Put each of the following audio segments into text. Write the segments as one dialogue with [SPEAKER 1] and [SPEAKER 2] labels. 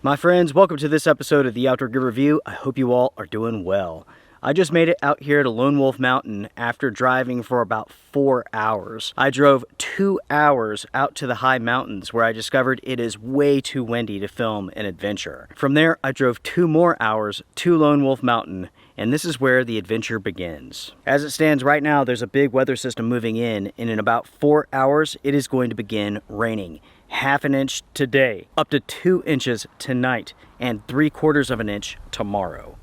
[SPEAKER 1] My friends, welcome to this episode of the Outdoor Gear Review. I hope you all are doing well. I just made it out here to Lone Wolf Mountain after driving for about 4 hours. I drove 2 hours out to the high mountains where I discovered it is way too windy to film an adventure. From there, I drove 2 more hours to Lone Wolf Mountain, and this is where the adventure begins. As it stands right now, there's a big weather system moving in, and in about 4 hours, it is going to begin raining. Half an inch today, up to 2 inches tonight, and 3/4 of an inch tomorrow.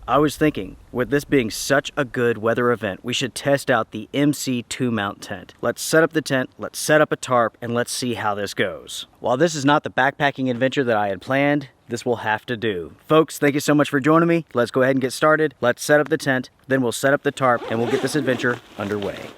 [SPEAKER 1] I was thinking, with this being such a good weather event, we should test out the MC2 mount tent. Let's set up the tent, let's set up a tarp, and let's see how this goes. While this is not the backpacking adventure that I had planned, this will have to do. Folks, thank you so much for joining me. Let's go ahead and get started. Let's set up the tent, then we'll set up the tarp, and we'll get this adventure underway.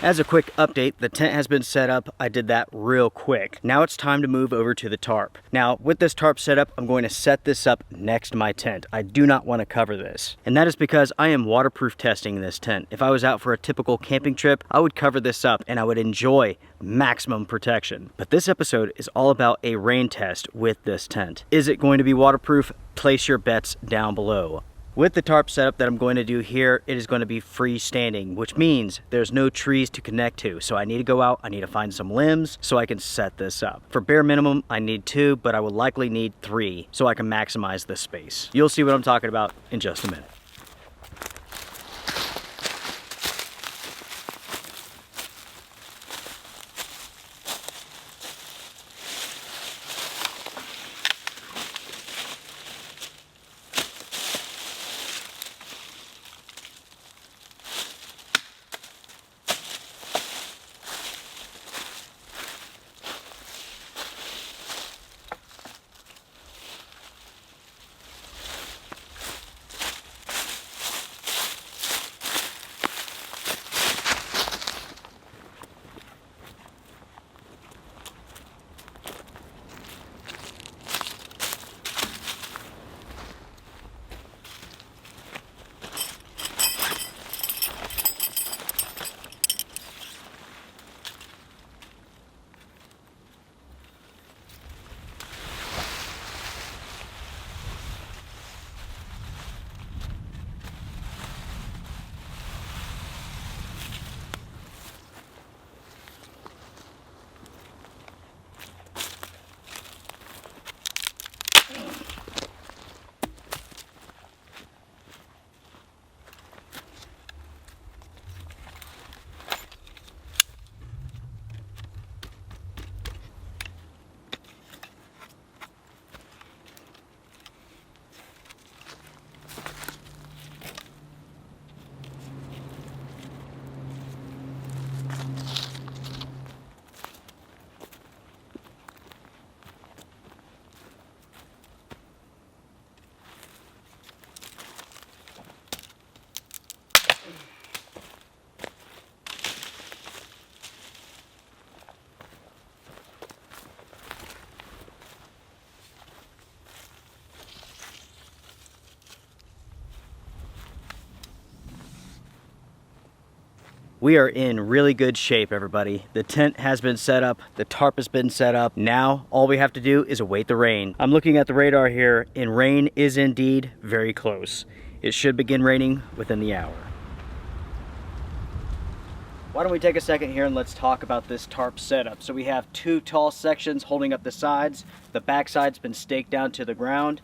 [SPEAKER 1] As a quick update, the tent has been set up. I did that real quick. Now it's time to move over to the tarp. Now, with this tarp set up, I'm going to set this up next to my tent. I do not want to cover this. And that is because I am waterproof testing this tent. If I was out for a typical camping trip, I would cover this up and I would enjoy maximum protection. But this episode is all about a rain test with this tent. Is it going to be waterproof? Place your bets down below. With the tarp setup that I'm going to do here, it is going to be freestanding, which means there's no trees to connect to. So I need to go out, I need to find some limbs so I can set this up. For bare minimum, I need 2, but I will likely need 3 so I can maximize this space. You'll see what I'm talking about in just a minute. We are in really good shape, everybody. The tent has been set up, the tarp has been set up. Now, all we have to do is await the rain. I'm looking at the radar here, and rain is indeed very close. It should begin raining within the hour. Why don't we take a second here and let's talk about this tarp setup. So we have two tall sections holding up the sides. The back side's been staked down to the ground.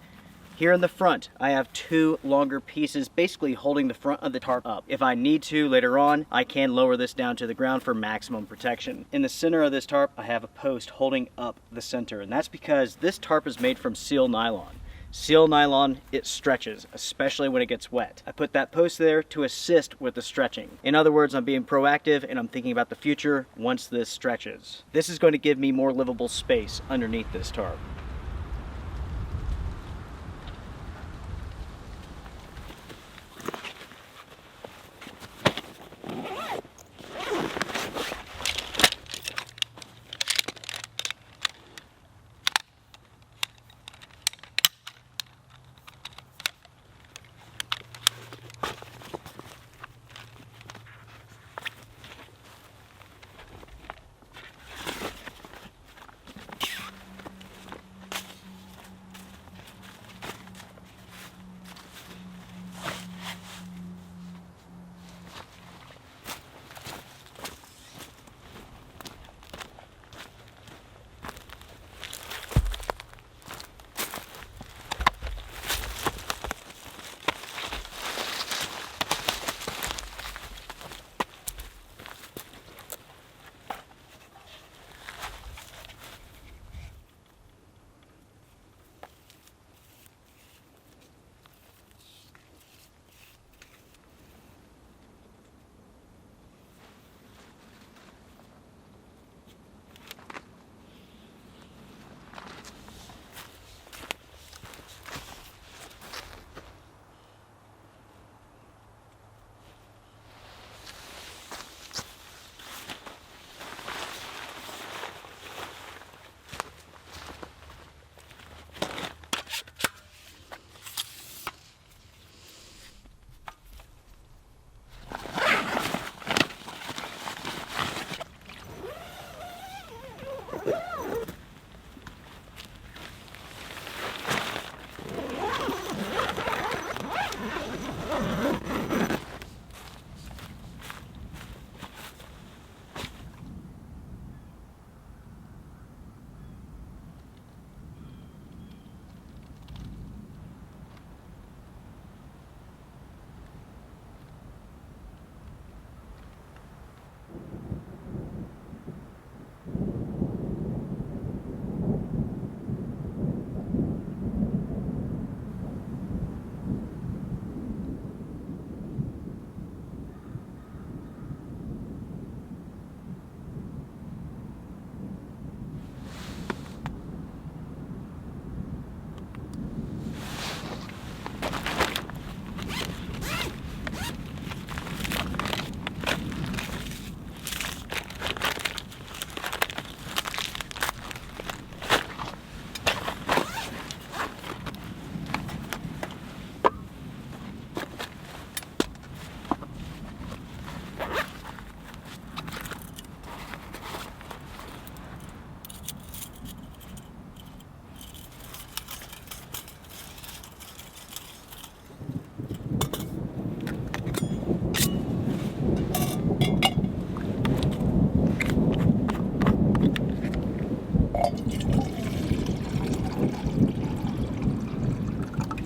[SPEAKER 1] Here in the front, I have two longer pieces basically holding the front of the tarp up. If I need to later on, I can lower this down to the ground for maximum protection. In the center of this tarp, I have a post holding up the center, and that's because this tarp is made from seal nylon. Seal nylon, it stretches, especially when it gets wet. I put that post there to assist with the stretching. In other words, I'm being proactive and I'm thinking about the future once this stretches. This is going to give me more livable space underneath this tarp.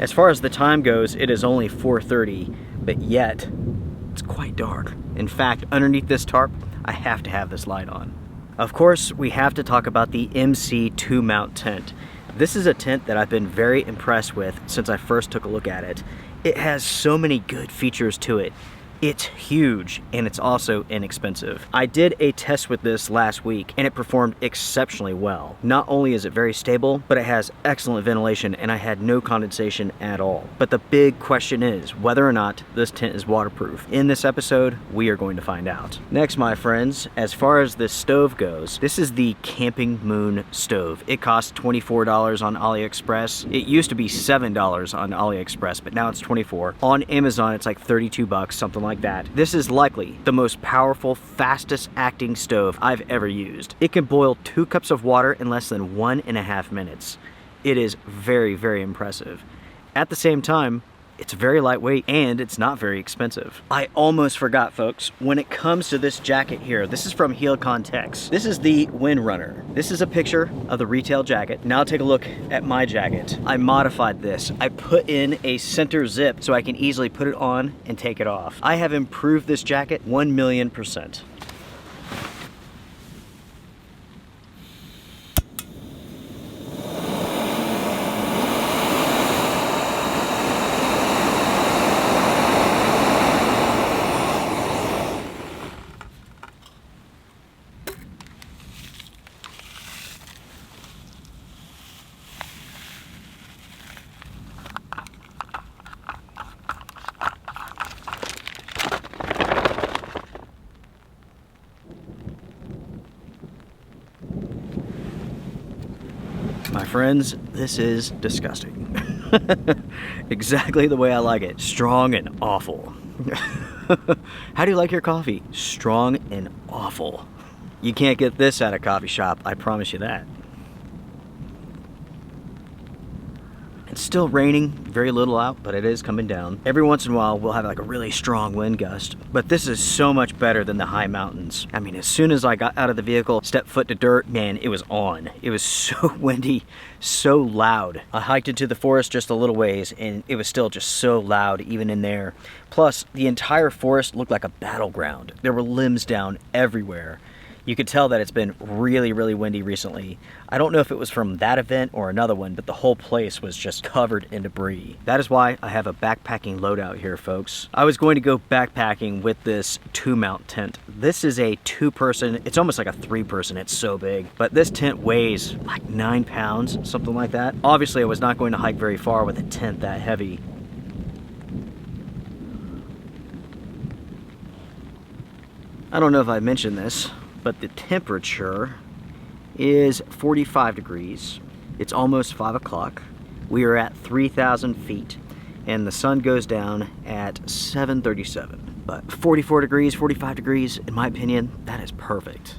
[SPEAKER 1] As far as the time goes, it is only 4:30, but yet it's quite dark. In fact, underneath this tarp, I have to have this light on. Of course, we have to talk about the MC2 mount tent. This is a tent that I've been very impressed with since I first took a look at it. It has so many good features to it. It's huge, and it's also inexpensive. I did a test with this last week, and it performed exceptionally well. Not only is it very stable, but it has excellent ventilation, and I had no condensation at all. But the big question is whether or not this tent is waterproof. In this episode, we are going to find out. Next, my friends, as far as this stove goes, this is the Camping Moon stove. It costs $24 on AliExpress. It used to be $7 on AliExpress, but now it's $24. On Amazon, it's like 32 bucks, something like like that. This is likely the most powerful, fastest acting stove I've ever used. It can boil 2 cups of water in less than 1.5 minutes. It is very, very impressive. At the same time, it's very lightweight and it's not very expensive. I almost forgot, folks, when it comes to this jacket here, this is from Heelcon Tex. This is the Windrunner. This is a picture of the retail jacket. Now take a look at my jacket. I modified this. I put in a center zip so I can easily put it on and take it off. I have improved this jacket 1,000,000%. My friends, this is disgusting. Exactly the way I like it. Strong and awful. How do you like your coffee? Strong and awful. You can't get this at a coffee shop, I promise you that. It's still raining, very little out, but it is coming down. Every once in a while, we'll have like a really strong wind gust, but this is so much better than the high mountains. I mean, as soon as I got out of the vehicle, stepped foot to dirt, man, it was on. It was so windy, so loud. I hiked into the forest just a little ways, and it was still just so loud, even in there. Plus, the entire forest looked like a battleground. There were limbs down everywhere. You could tell that it's been really, really windy recently. I don't know if it was from that event or another one, but the whole place was just covered in debris. That is why I have a backpacking loadout here, folks. I was going to go backpacking with this 2-mount tent. This is a 2-person, it's almost like a 3-person, it's so big. But this tent weighs like 9 pounds, something like that. Obviously, I was not going to hike very far with a tent that heavy. I don't know if I mentioned this, but the temperature is 45 degrees. It's almost 5 o'clock. We are at 3,000 feet and the sun goes down at 7:37. But 44 degrees, 45 degrees, in my opinion, that is perfect.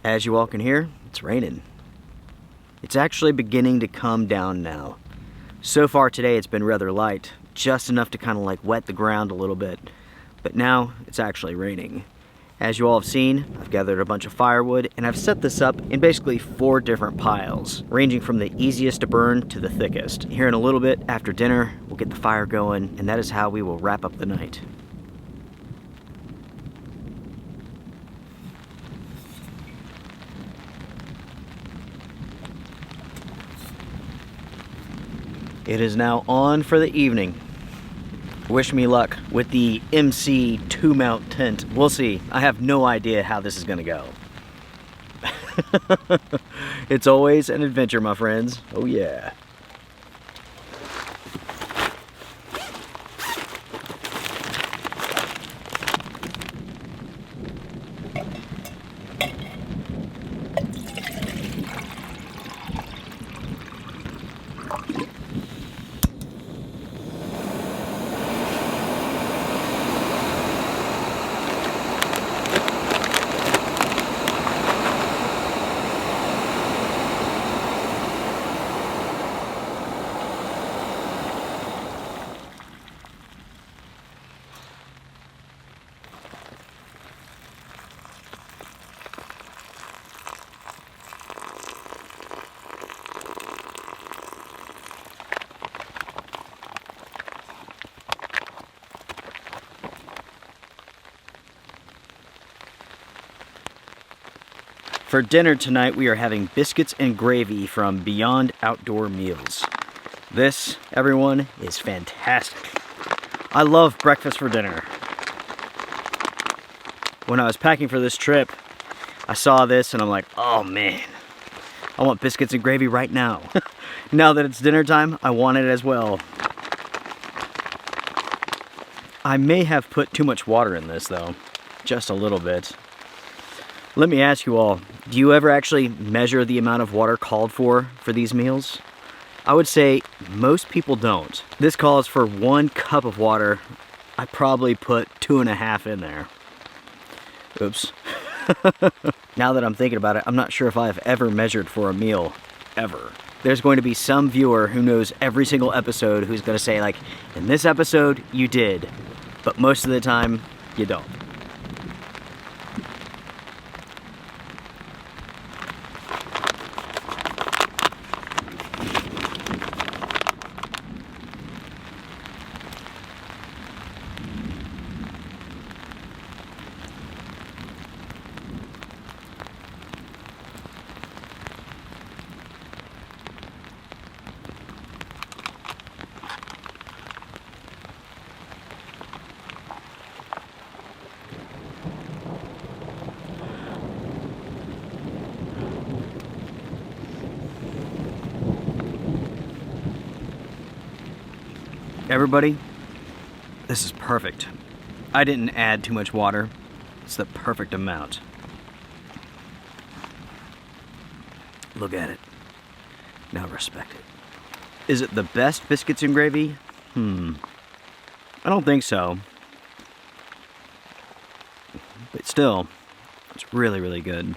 [SPEAKER 1] As you all can hear, it's raining. It's actually beginning to come down now. So far today it's been rather light, just enough to kind of like wet the ground a little bit. But now it's actually raining. As you all have seen, I've gathered a bunch of firewood and I've set this up in basically 4 different piles, ranging from the easiest to burn to the thickest. Here in a little bit after dinner, we'll get the fire going, and that is how we will wrap up the night. It is now on for the evening. Wish me luck with the MC 2-mount tent. We'll see. I have no idea how this is gonna go. It's always an adventure, my friends. Oh yeah. For dinner tonight, we are having biscuits and gravy from Beyond Outdoor Meals. This, everyone, is fantastic. I love breakfast for dinner. When I was packing for this trip, I saw this and I'm like, oh man, I want biscuits and gravy right now. Now that it's dinner time, I want it as well. I may have put too much water in this though, just a little bit. Let me ask you all, do you ever actually measure the amount of water called for these meals? I would say most people don't. This calls for 1 cup of water. I probably put 2.5 in there. Oops. Now that I'm thinking about it, I'm not sure if I've ever measured for a meal, ever. There's going to be some viewer who knows every single episode who's going to say like, in this episode you did, but most of the time you don't. Everybody, this is perfect. I didn't add too much water. It's the perfect amount. Look at it. Now respect it. Is it the best biscuits and gravy? I don't think so. But still, it's really, really good.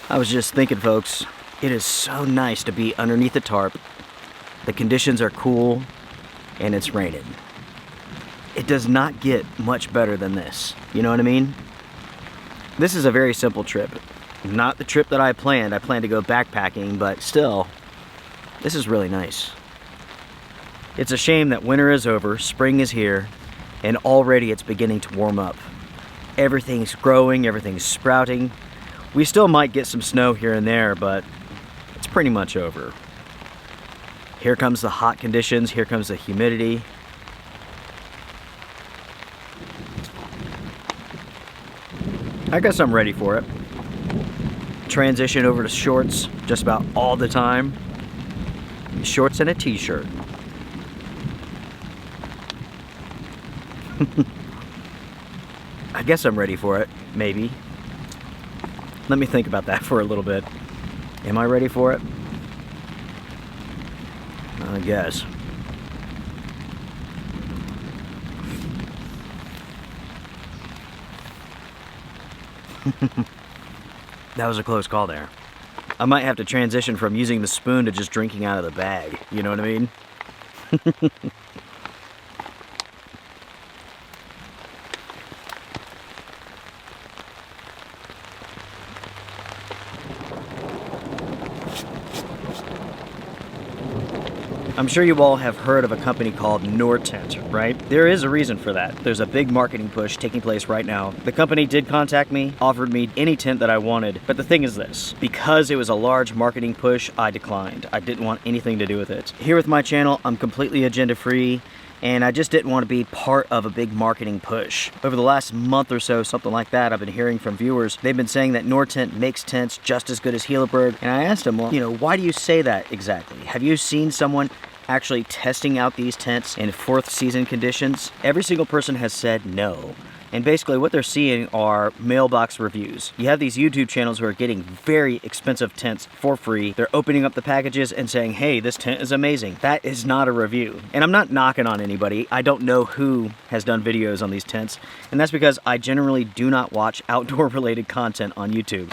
[SPEAKER 1] I was just thinking, folks, it is so nice to be underneath the tarp. The conditions are cool, and it's raining. It does not get much better than this. You know what I mean? This is a very simple trip. Not the trip that I planned. I planned to go backpacking, but still, this is really nice. It's a shame that winter is over, spring is here, and already it's beginning to warm up. Everything's growing, everything's sprouting. We still might get some snow here and there, but it's pretty much over. Here comes the hot conditions, here comes the humidity. I guess I'm ready for it. Transition over to shorts just about all the time. Shorts and a t-shirt. I guess I'm ready for it, maybe. Let me think about that for a little bit. Am I ready for it? I guess. That was a close call there. I might have to transition from using the spoon to just drinking out of the bag. You know what I mean? I'm sure you all have heard of a company called Nortent, right? There is a reason for that. There's a big marketing push taking place right now. The company did contact me, offered me any tent that I wanted, but the thing is this, because it was a large marketing push, I declined. I didn't want anything to do with it. Here with my channel, I'm completely agenda free, and I just didn't want to be part of a big marketing push. Over the last month or so, something like that, I've been hearing from viewers, they've been saying that Nortent makes tents just as good as Hilleberg, and I asked them, well, why do you say that exactly? Have you seen someone actually testing out these tents in 4th season conditions? Every single person has said no. And basically what they're seeing are mailbox reviews. You have these YouTube channels who are getting very expensive tents for free. They're opening up the packages and saying, hey, this tent is amazing. That is not a review. And I'm not knocking on anybody. I don't know who has done videos on these tents. And that's because I generally do not watch outdoor related content on YouTube.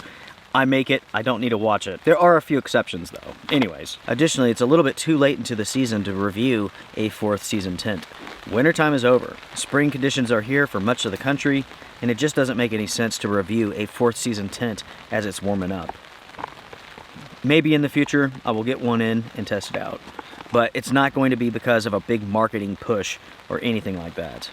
[SPEAKER 1] I make it, I don't need to watch it. There are a few exceptions though. Anyways, additionally, it's a little bit too late into the season to review a 4th season tent. Wintertime is over. Spring conditions are here for much of the country, and it just doesn't make any sense to review a 4th season tent as it's warming up. Maybe in the future, I will get one in and test it out. But it's not going to be because of a big marketing push or anything like that.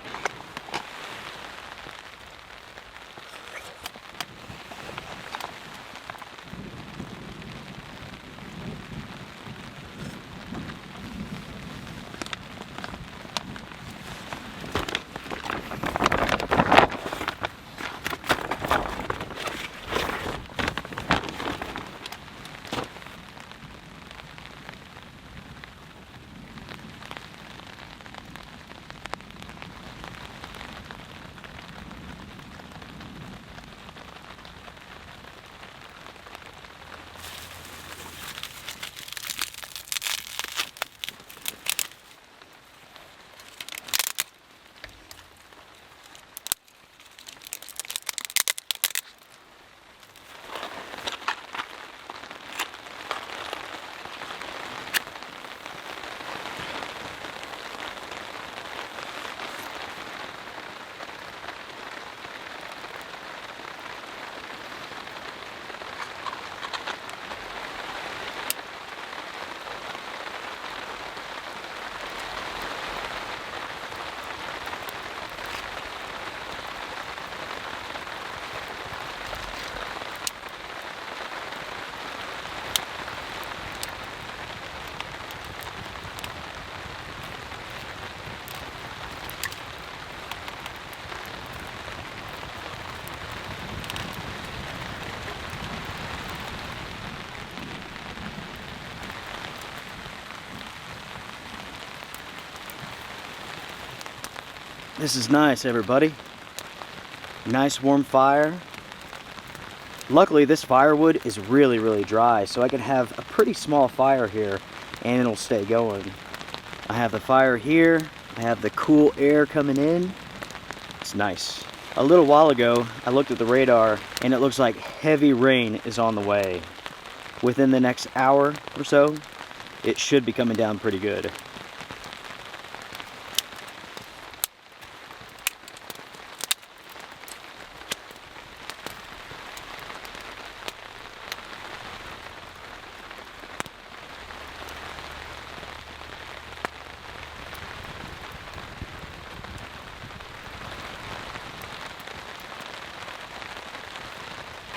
[SPEAKER 1] This is nice, everybody. Nice warm fire. Luckily, this firewood is really, really dry, so I can have a pretty small fire here and it'll stay going. I have the fire here. I have the cool air coming in. It's nice. A little while ago, I looked at the radar and it looks like heavy rain is on the way. Within the next hour or so, it should be coming down pretty good.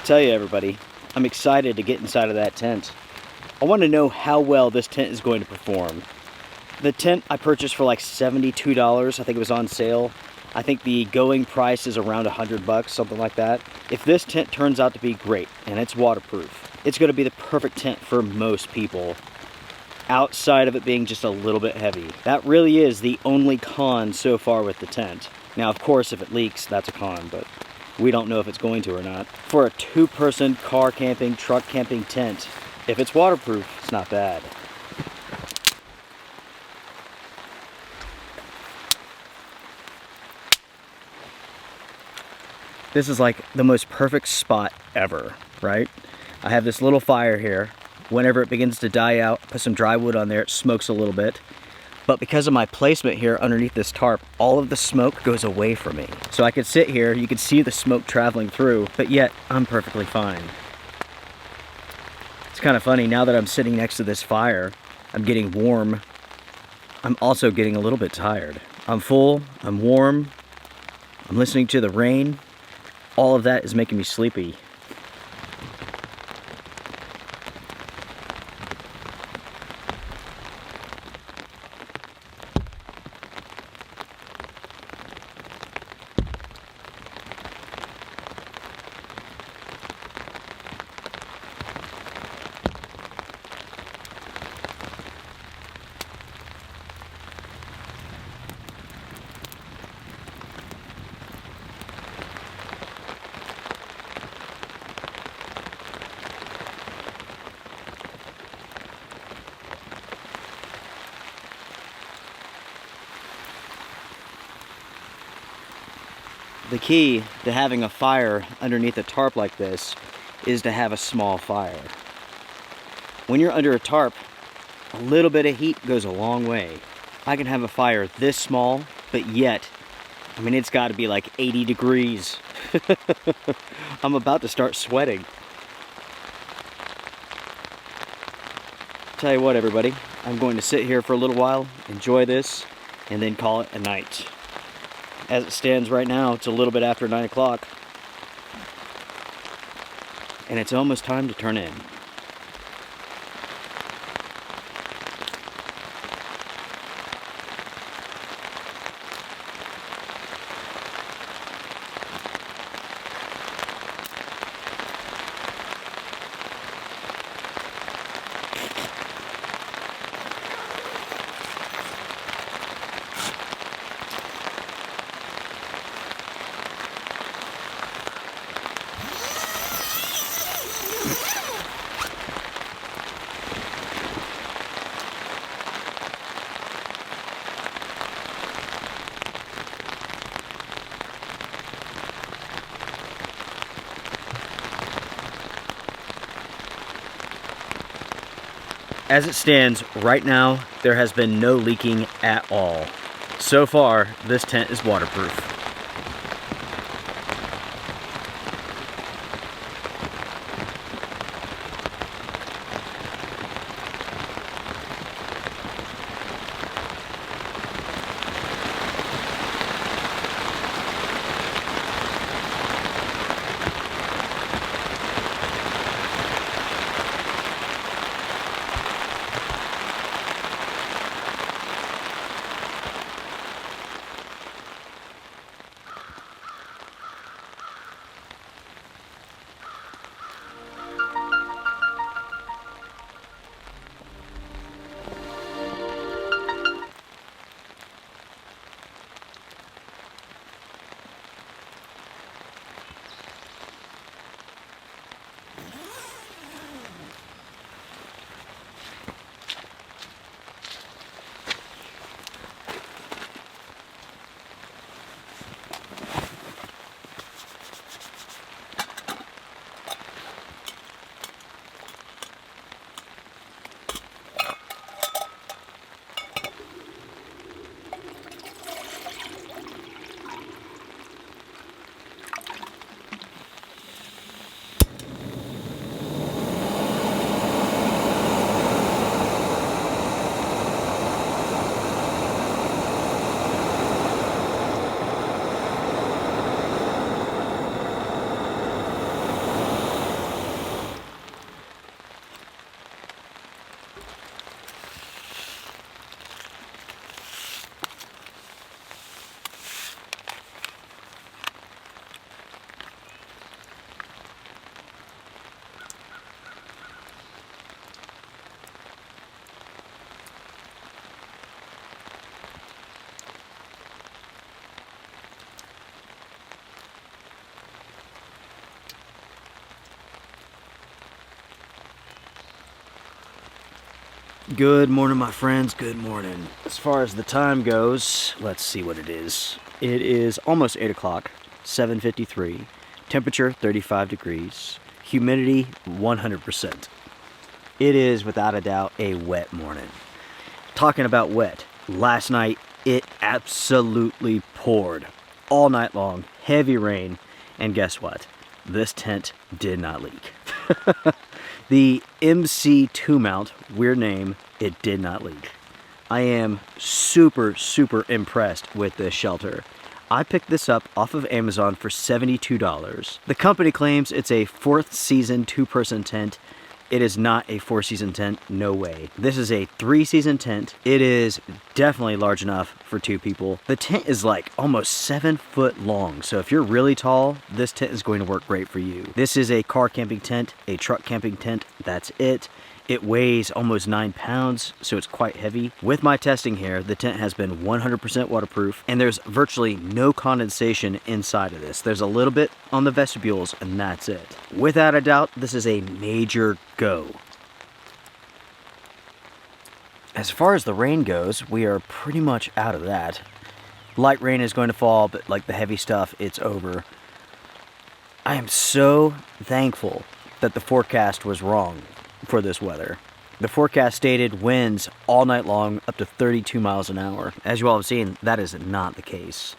[SPEAKER 1] Tell you, everybody, I'm excited to get inside of that tent. I want to know how well this tent is going to perform. The tent I purchased for like $72. I think it was on sale. I think the going price is around $100, something like that. If this tent turns out to be great and it's waterproof, it's going to be the perfect tent for most people, outside of it being just a little bit heavy. That really is the only con so far with the tent. Now, of course, if it leaks, that's a con, but we don't know if it's going to or not. For a 2-person car camping, truck camping tent, if it's waterproof, it's not bad. This is like the most perfect spot ever, right? I have this little fire here. Whenever it begins to die out, put some dry wood on there, it smokes a little bit. But because of my placement here underneath this tarp, all of the smoke goes away from me. So I could sit here, you could see the smoke traveling through, but yet I'm perfectly fine. It's kind of funny, now that I'm sitting next to this fire, I'm getting warm. I'm also getting a little bit tired. I'm full, I'm warm, I'm listening to the rain. All of that is making me sleepy. The key to having a fire underneath a tarp like this is to have a small fire. When you're under a tarp, a little bit of heat goes a long way. I can have a fire this small, but yet, I mean, it's got to be like 80 degrees. I'm about to start sweating. Tell you what, everybody, I'm going to sit here for a little while, enjoy this, and then call it a night. As it stands right now, it's a little bit after 9 o'clock, and it's almost time to turn in. As it stands right now, there has been no leaking at all. So far, this tent is waterproof. Good morning, my friends. Good morning. As far as the time goes, let's see what it is. It is almost 8 o'clock, 7:53. Temperature 35 degrees. Humidity 100%. It is without a doubt a wet morning. Talking about wet, last night it absolutely poured all night long. Heavy rain. And guess what? This tent did not leak. The MC2 mount, weird name, it did not leak. I am super impressed with this shelter. I picked this up off of Amazon for $72. The company claims it's a 4th season 2-person tent. It is not a 4-season tent, no way. This is a 3-season tent. It is definitely large enough for 2 people. The tent is like almost 7 foot long, so if you're really tall, this tent is going to work great for you. This is a car camping tent, a truck camping tent, that's it. It weighs almost 9 pounds, so it's quite heavy. With my testing here, the tent has been 100% waterproof, and there's virtually no condensation inside of this. There's a little bit on the vestibules, and that's it. Without a doubt, this is a major go. As far as the rain goes, we are pretty much out of that. Light rain is going to fall, but like the heavy stuff, it's over. I am so thankful that the forecast was wrong for this weather. The forecast stated winds all night long up to 32 miles an hour. As you all have seen, that is not the case.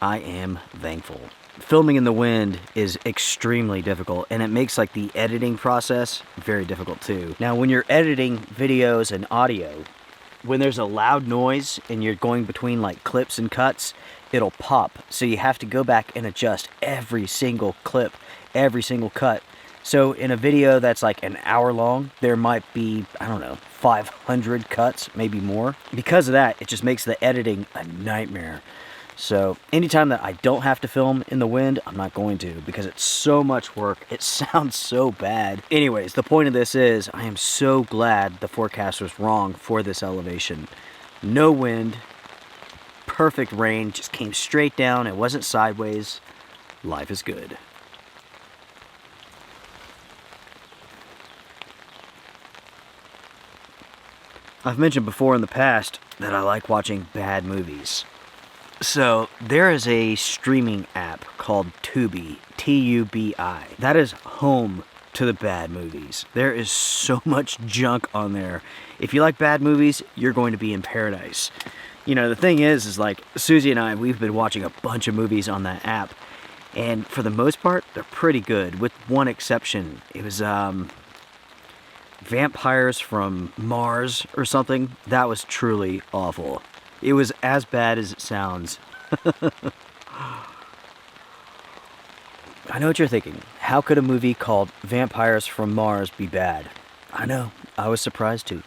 [SPEAKER 1] I am thankful. Filming in the wind is extremely difficult, and it makes like the editing process very difficult too. Now, when you're editing videos and audio, when there's a loud noise and you're going between like clips and cuts, it'll pop. So you have to go back and adjust every single clip, every single cut. So in a video that's like an hour long, there might be, I don't know, 500 cuts, maybe more. Because of that, it just makes the editing a nightmare. So anytime that I don't have to film in the wind, I'm not going to, because it's so much work. It sounds so bad. Anyways, the point of this is I am so glad the forecast was wrong for this elevation. No wind, perfect rain, just came straight down. It wasn't sideways. Life is good. I've mentioned before in the past that I like watching bad movies. So there is a streaming app called Tubi, T-U-B-I. That is home to the bad movies. There is so much junk on there. If you like bad movies, you're going to be in paradise. You know, the thing is like Susie and I, we've been watching a bunch of movies on that app. And for the most part, they're pretty good, with one exception. It was, Vampires from Mars or something. That was truly awful. It was as bad as it sounds. I know what you're thinking. How could a movie called Vampires from Mars be bad? I know. I was surprised too.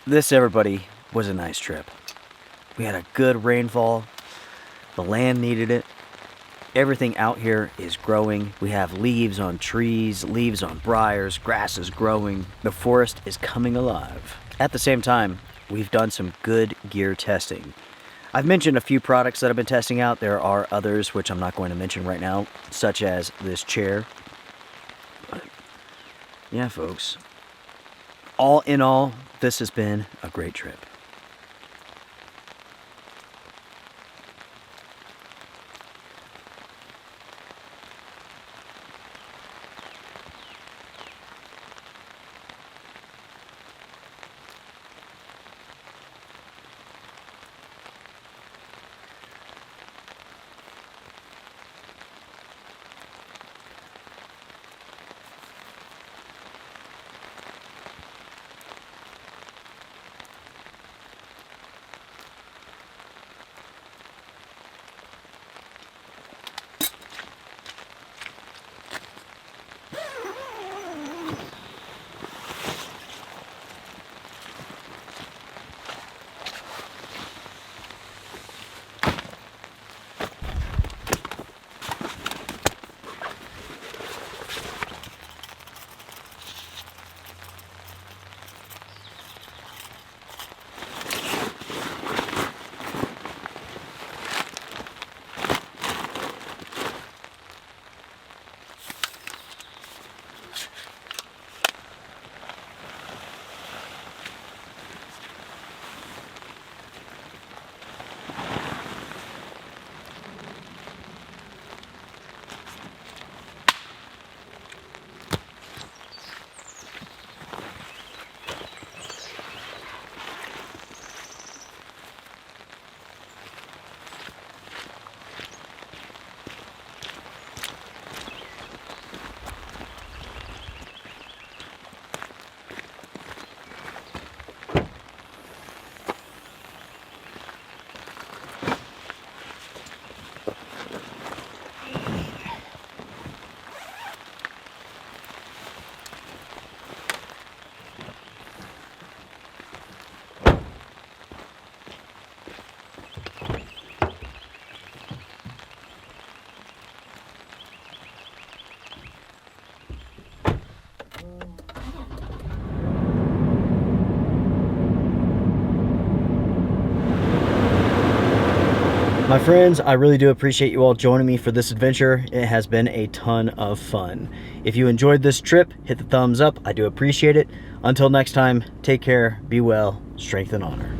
[SPEAKER 1] This, everybody, was a nice trip. We had a good rainfall. The land needed it. Everything out here is growing. We have leaves on trees, leaves on briars, grass is growing. The forest is coming alive. At the same time, we've done some good gear testing. I've mentioned a few products that I've been testing out. There are others which I'm not going to mention right now, such as this chair. But yeah, folks. All in all, this has been a great trip. My friends, I really do appreciate you all joining me for this adventure. It has been a ton of fun. If you enjoyed this trip, hit the thumbs up. I do appreciate it. Until next time, take care, be well, strength and honor.